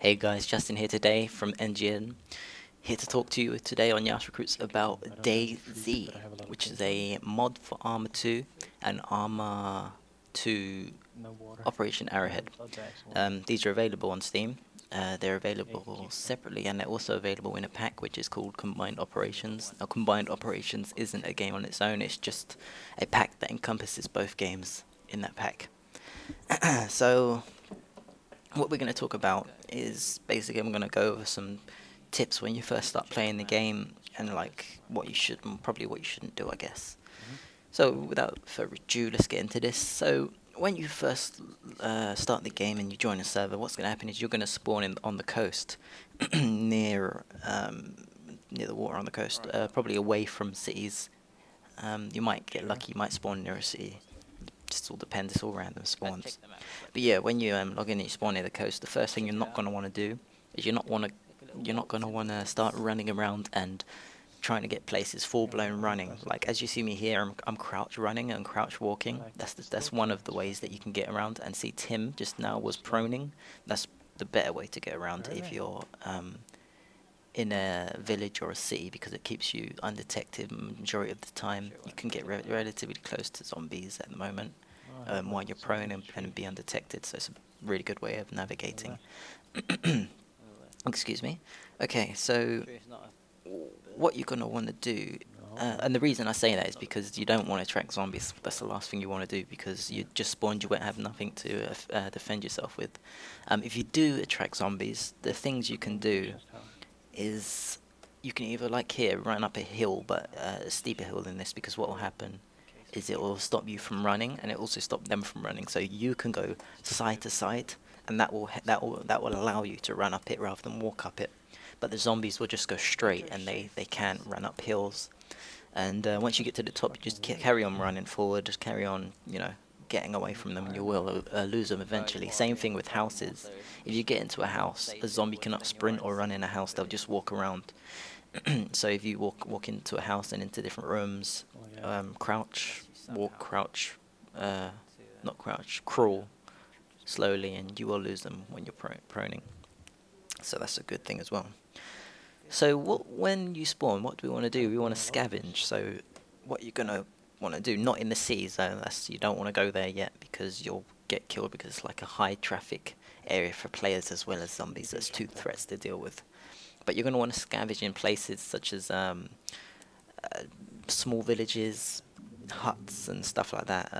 Hey guys, Justin here today from NGN, here to talk to you today on Yeousch Recruits about DayZ, which is a mod for Arma 2 and Arma 2 Operation Arrowhead. These are available on Steam. They're available separately, and they're also available in a pack which is called Combined Operations. Now, Combined Operations isn't a game on its own, it's just a pack that encompasses both games in that pack. So what we're going to talk about is basically I'm going to go over some tips when you first start playing the game, and like what you should and probably what you shouldn't do, I guess. So without further ado, let's get into this. So when you first start the game and you join a server, what's going to happen is you're going to spawn on the coast near the water on the coast, probably away from cities. You might get lucky, you might spawn near a city. Just all depends, it's all random spawns. But yeah, when you log in and you spawn near the coast, the first thing you're not going to want to do is you're not going to want to start running around and trying to get places, full-blown running. Like as you see me here, I'm crouch running and crouch walking. That's one of the ways that you can get around. And see, Tim just now was proning. That's the better way to get around if you're in a village or a city, because it keeps you undetected majority of the time. You can get relatively close to zombies at the moment while you're prone and be undetected, so it's a really good way of navigating. Excuse me. Okay, so what you're going to want to do, and the reason I say that is because you don't want to attract zombies. That's the last thing you want to do, because you just spawned, you won't have nothing to defend yourself with. If you do attract zombies, the things you can do is you can either, like here, run up a hill, but a steeper hill than this, because what will happen is it will stop you from running, and it also stop them from running. So you can go side to side, and that will allow you to run up it rather than walk up it. But the zombies will just go straight, and they can't run up hills. And once you get to the top, you just carry on running forward, just carry on, you know, getting away from them, and you will lose them eventually. Same thing with houses. If you get into a house, a zombie cannot sprint or run in a house, they'll just walk around. So if you walk into a house and into different rooms, crouch, walk, crouch, not crouch, crawl slowly, and you will lose them when you're proning. So that's a good thing as well. So when you spawn, what do we want to do? We want to scavenge. So what you're going to want to do, not in the sea zone, you don't want to go there yet, because you'll get killed, because it's like a high traffic area for players as well as zombies. There's two threats to deal with. But you're going to want to scavenge in places such as small villages, huts and stuff like that.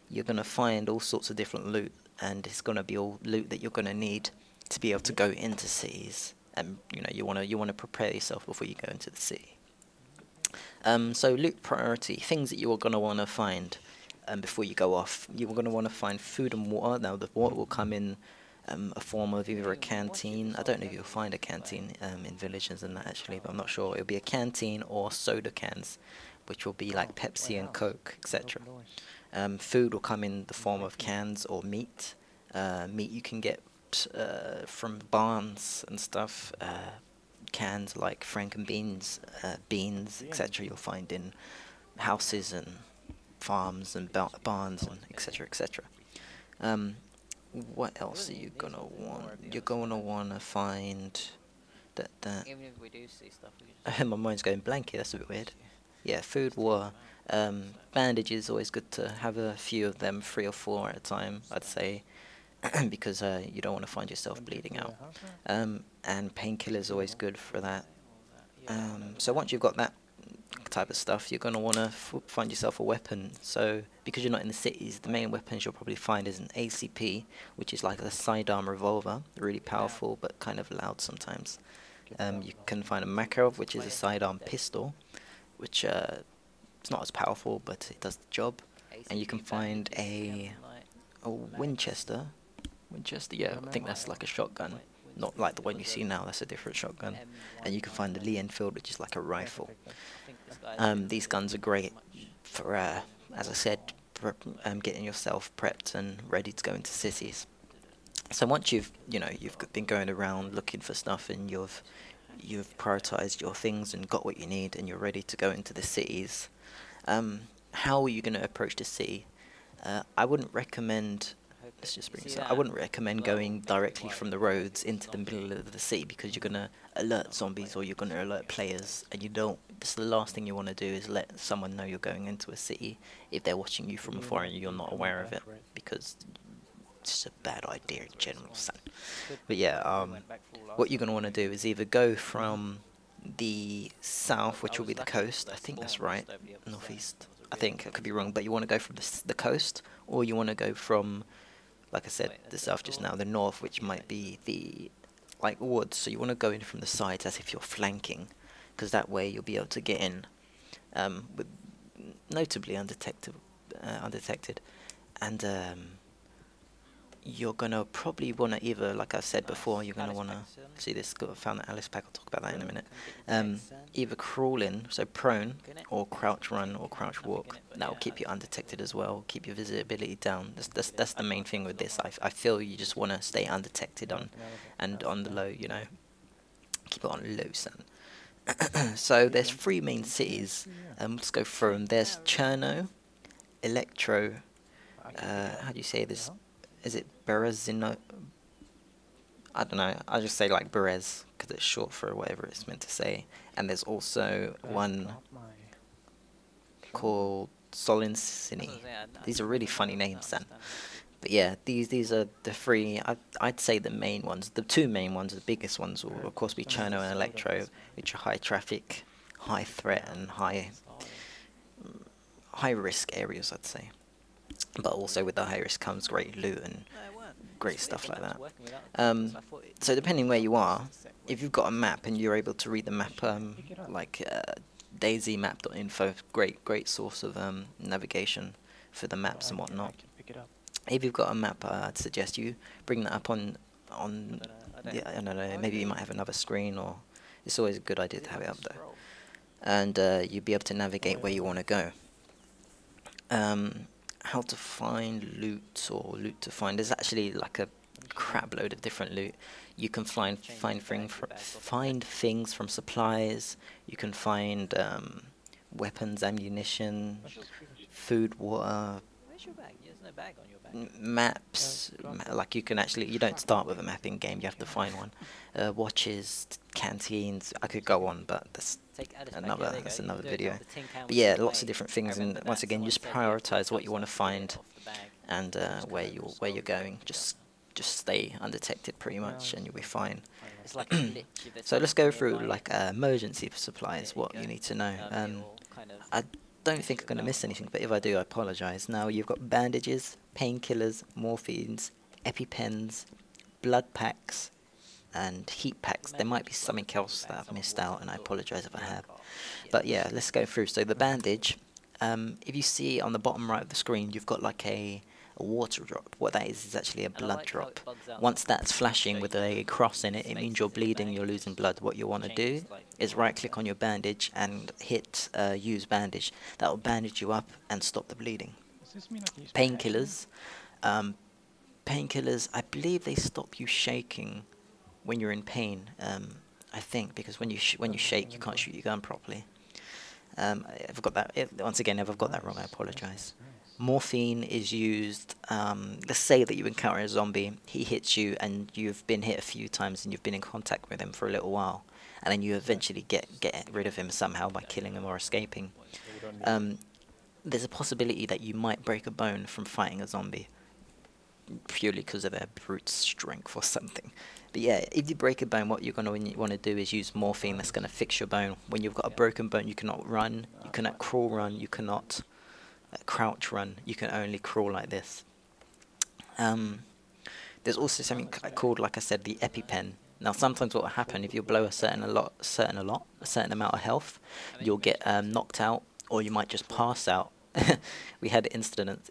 You're going to find all sorts of different loot, and it's going to be all loot that you're going to need to be able to go into cities. And you know, you want to prepare yourself before you go into the city. So loot priority, things that you are going to want to find before you go off. You're going to want to find food and water. Now the water will come in a form of either a canteen. I don't know if you'll find a canteen in villages and that actually, but I'm not sure. It'll be a canteen or soda cans, which will be like Pepsi and Coke, etc. Food will come in the form of cans or meat. Meat you can get from barns and stuff. Cans like Franken beans, etc. You'll find in houses and farms and barns and etc. etc. What else are you gonna want? You're gonna wanna find that. Even if we do see stuff, My mind's going blank here. That's a bit weird. Yeah, food, water, bandages. Always good to have a few of them, 3 or 4 at a time, I'd say. Because you don't want to find yourself bleeding out. And painkillers always good for that. So once you've got that type of stuff, you're going to want to find yourself a weapon. So because you're not in the cities, the main weapons you'll probably find is an ACP, which is like a sidearm revolver, really powerful but kind of loud sometimes. You can find a Makarov, which is a sidearm pistol, which it's not as powerful, but it does the job. And you can find a Winchester, yeah, I think that's like a shotgun, not like the one you see now, that's a different shotgun. And you can find the Lee Enfield, which is like a rifle. These guns are great for, as I said, getting yourself prepped and ready to go into cities. So once you've been going around looking for stuff, and you've prioritized your things and got what you need, and you're ready to go into the cities, how are you going to approach the city? I wouldn't recommend let's just bring this up. I wouldn't recommend going directly from the roads into the middle of the city because you're gonna alert zombies or you're gonna alert players, and you don't. This is the last thing you want to do is let someone know you're going into a city if they're watching you from afar and you're not aware of it, because it's a bad idea in general, son. But yeah, what you're gonna want to do is either go from the south, which will be the coast. I think that's right, northeast. I think I could be wrong, but you want to go from the coast, or you want to go from, like I said, the south just now, the north, which might be the like woods. So you want to go in from the sides as if you're flanking, because that way you'll be able to get in, with notably undetected, and you're gonna probably want to either, like I said before, you're gonna want to see this. Found the Alice pack. I'll talk about that in a minute. Either crawl in, so prone, or crouch run, or crouch walk. That will keep you undetected as well. Keep your visibility down. That's the main thing with this. I feel you just want to stay undetected on the low. You know, keep it on low, son. So there's 3 main cities. Let's go through them. There's Cherno, Electro. How do you say this? Is it Berezino? I don't know. I'll just say like Berez because it's short for whatever it's meant to say. And there's also one called Solincini. These are really funny names, then. But yeah, these are the 3. I'd say the main ones. The 2 main ones, the biggest ones, will of course be Cherno and Electro, which are high traffic, high threat, and high risk areas, I'd say. But also with the high risk comes great loot and great stuff like that. So depending where you are, if you've got a map and you're able to read the map, like DayZ map.info, great source of navigation for the maps and whatnot. If you've got a map, I'd suggest you bring that up on I don't know, maybe you might have another screen, or it's always a good idea to have it up there, and you'll be able to navigate where you want to go. How to find loot, or loot to find. There's actually like a crap load of different loot. You can find things from supplies. You can find weapons, ammunition, food, water, maps. Like you don't start with a map in game. You have to find one. Watches, canteens. I could go on, but that's another video. But yeah, lots of different things, and once again, just prioritize what you want to find and where you're going. Just stay undetected pretty much, and you'll be fine. So let's go through like emergency supplies. What you need to know. I don't think I'm gonna miss anything, but if I do, I apologize. Now you've got bandages, painkillers, morphines, EpiPens, blood packs, and heat packs. There might be something else that I've missed out, and I apologize if I have. But yeah, let's go through. So the bandage, if you see on the bottom right of the screen, you've got like a water drop. What that is actually a blood drop. Once that's flashing with a cross in it, it means you're bleeding, you're losing blood. What you want to do is right click on your bandage and hit use bandage. That will bandage you up and stop the bleeding. Painkillers, I believe they stop you shaking when you're in pain, I think, because when you shake, you can't shoot your gun properly. If I've got that, once again, if I've got that wrong, I apologize. Morphine is used, let's say that you encounter a zombie, he hits you, and you've been hit a few times, and you've been in contact with him for a little while, and then you eventually get rid of him somehow by killing him or escaping. There's a possibility that you might break a bone from fighting a zombie, purely because of their brute strength or something. But yeah, if you break a bone, what you're going to want to do is use morphine. That's going to fix your bone. When you've got a broken bone, you cannot run, you cannot crawl run, you cannot crouch run, you can only crawl like this. There's also something called, like I said, the EpiPen. Now sometimes what will happen, if you blow a certain amount of health, you'll get knocked out, or you might just pass out. We had an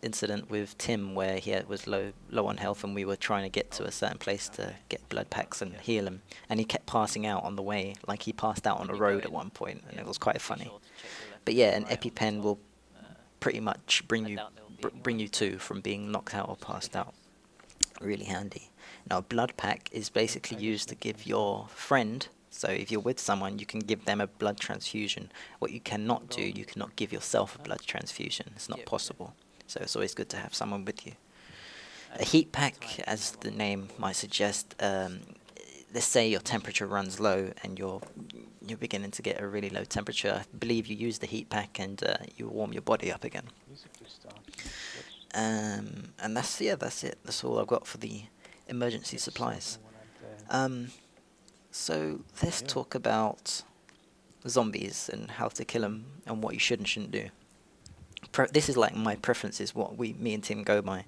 incident with Tim where he was low on health, and we were trying to get to a certain place to get blood packs and heal him, and he kept passing out on the way. Like he passed out on the road at one point, and it was quite funny. But yeah, an EpiPen will pretty much bring you to from being knocked out or passed out. Really handy. Now, a blood pack is basically used to give your friend, so if you're with someone, you can give them a blood transfusion. What you cannot do, you cannot give yourself a blood transfusion. It's not possible. So it's always good to have someone with you. A heat pack, as the name might suggest, let's say your temperature runs low and you're beginning to get a really low temperature. I believe you use the heat pack and you warm your body up again. And that's it. That's all I've got for the emergency supplies. So let's talk about zombies and how to kill them and what you should and shouldn't do. This is like my preferences, what me and Tim go by.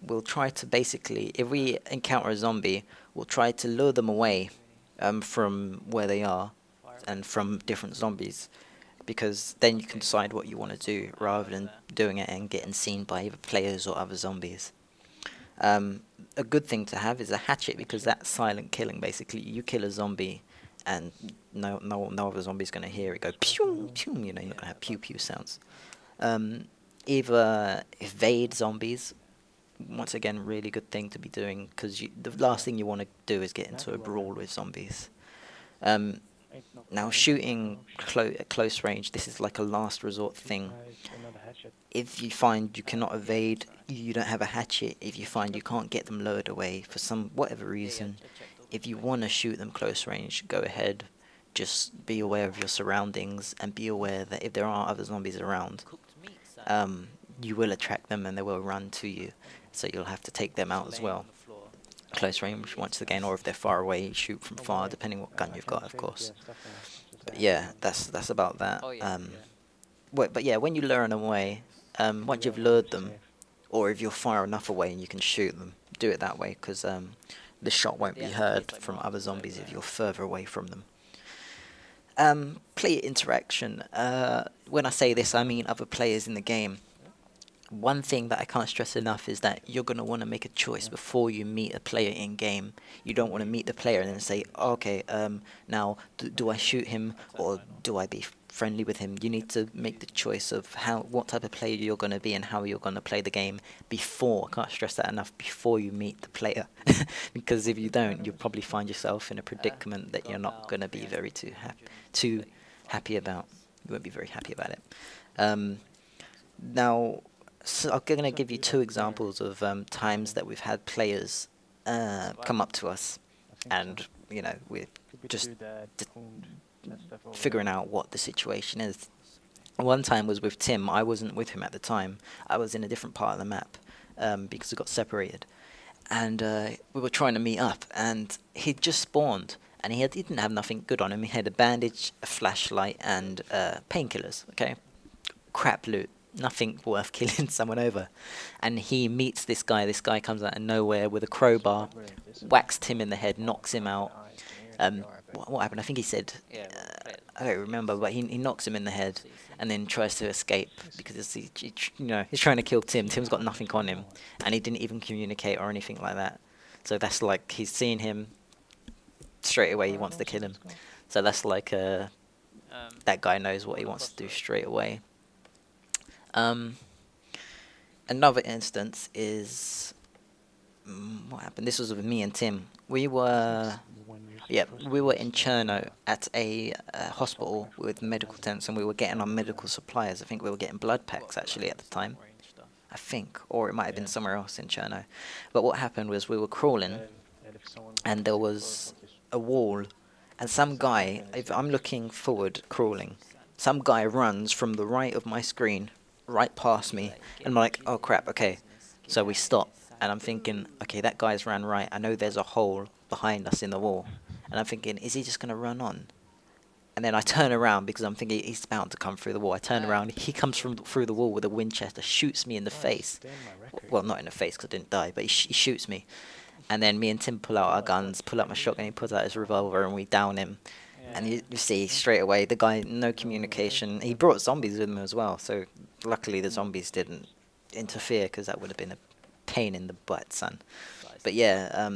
We'll try to basically, if we encounter a zombie, we'll try to lure them away from where they are and from different zombies, because then you can decide what you want to do rather than doing it and getting seen by either players or other zombies. A good thing to have is a hatchet, because that's silent killing. Basically, you kill a zombie and no other zombie's going to hear it go pew pew. You know, you're not going to have pew pew sounds. Either evade zombies. Once again, really good thing to be doing, because the last thing you want to do is get into a brawl with zombies. Now, shooting at close range, this is like a last resort thing. If you find you cannot evade, you don't have a hatchet, if you find you can't get them lured away for whatever reason, if you want to shoot them close range, go ahead. Just be aware of your surroundings and be aware that if there are other zombies around, you will attract them and they will run to you. So you'll have to take them out as well. Close range, once again, or if they're far away, shoot from far, depending what gun you've got, of course. But yeah, that's about that. But yeah, when you lure them away, once you've lured them, or if you're far enough away and you can shoot them, do it that way, because the shot won't be heard from other zombies if you're further away from them. Player interaction. When I say this, I mean other players in the game. One thing that I can't stress enough is that you're going to want to make a choice before you meet a player in game. You don't want to meet the player and then say, oh, okay, now do I shoot him or do I be friendly with him? You need to make the choice of what type of player you're going to be and how you're going to play the game before. I can't stress that enough, before you meet the player. Because if you don't, you'll probably find yourself in a predicament that you're not going to be too happy about. You won't be very happy about it. Now, so I'm going to give you two examples of times that we've had players come up to us, and you know, we're just figuring out what the situation is. One time was with Tim. I wasn't with him at the time. I was in a different part of the map because we got separated, and we were trying to meet up, and he'd just spawned, and he didn't have nothing good on him. He had a bandage, a flashlight, and painkillers. Okay, crap loot. Nothing worth killing someone over. And he meets this guy. This guy comes out of nowhere with a crowbar, whacks Tim in the head, knocks him out. What happened? I think he said, I don't remember, but he knocks him in the head and then tries to escape because he's trying to kill Tim. Tim's got nothing on him, and he didn't even communicate or anything like that. So that's like, he's seen him straight away. He wants to kill him. So that's like that guy knows what he wants to do straight away. Another instance is what happened. This was with me and Tim. We were in Cherno at a hospital with medical tents, and we were getting our medical supplies. I think we were getting blood packs actually at the time. I think, or it might have been somewhere else in Cherno. But what happened was we were crawling, and there was a wall, and some guy. If I'm looking forward crawling, some guy runs from the right of my screen right past me, and I'm like, oh crap, okay. So we stop, and I'm thinking, okay, that guy's ran right. I know there's a hole behind us in the wall, and I'm thinking, is he just going to run on? And then I turn around because I'm thinking he's bound to come through the wall. I turn around, he comes through the wall with a Winchester, shoots me in the face. Well, not in the face because I didn't die, but he shoots me. And then me and Tim pull out our guns, pull out my shotgun, he pulls out his revolver, and we down him. And you see straight away, the guy, no communication. He brought zombies with him as well, so luckily the zombies didn't interfere, because that would have been a pain in the butt, son. But yeah,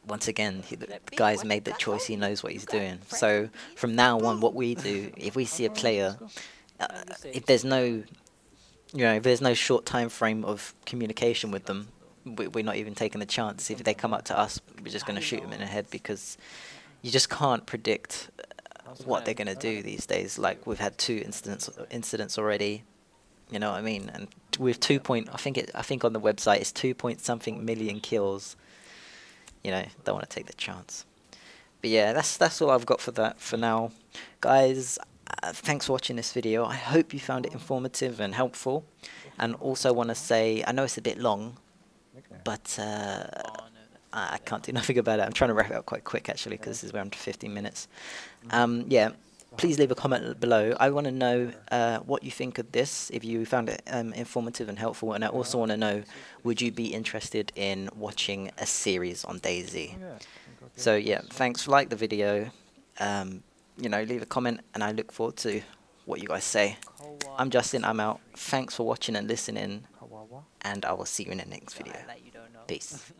once again, the guy's made the choice, he knows what he's doing. So from now on, what we do, if we see a player, if there's no short time frame of communication with them, we're not even taking the chance. If they come up to us, we're just going to shoot them in the head, because you just can't predict what they're going to do these days. Like, we've had two incidents already. You know what I mean? And with I think on the website it's 2 point something million kills. You know, don't want to take the chance. But yeah, that's all I've got for that for now, guys. Thanks for watching this video. I hope you found it informative and helpful. And also want to say, I know it's a bit long, but I can't do nothing about it. I'm trying to wrap it up quite quick actually, because this is around 15 minutes. Yeah, please leave a comment below. I want to know what you think of this, if you found it informative and helpful. And I also want to know, would you be interested in watching a series on DayZ? So yeah, thanks. Like the video. You know, leave a comment, and I look forward to what you guys say. I'm Justin, I'm out. Thanks for watching and listening, and I will see you in the next video. Peace.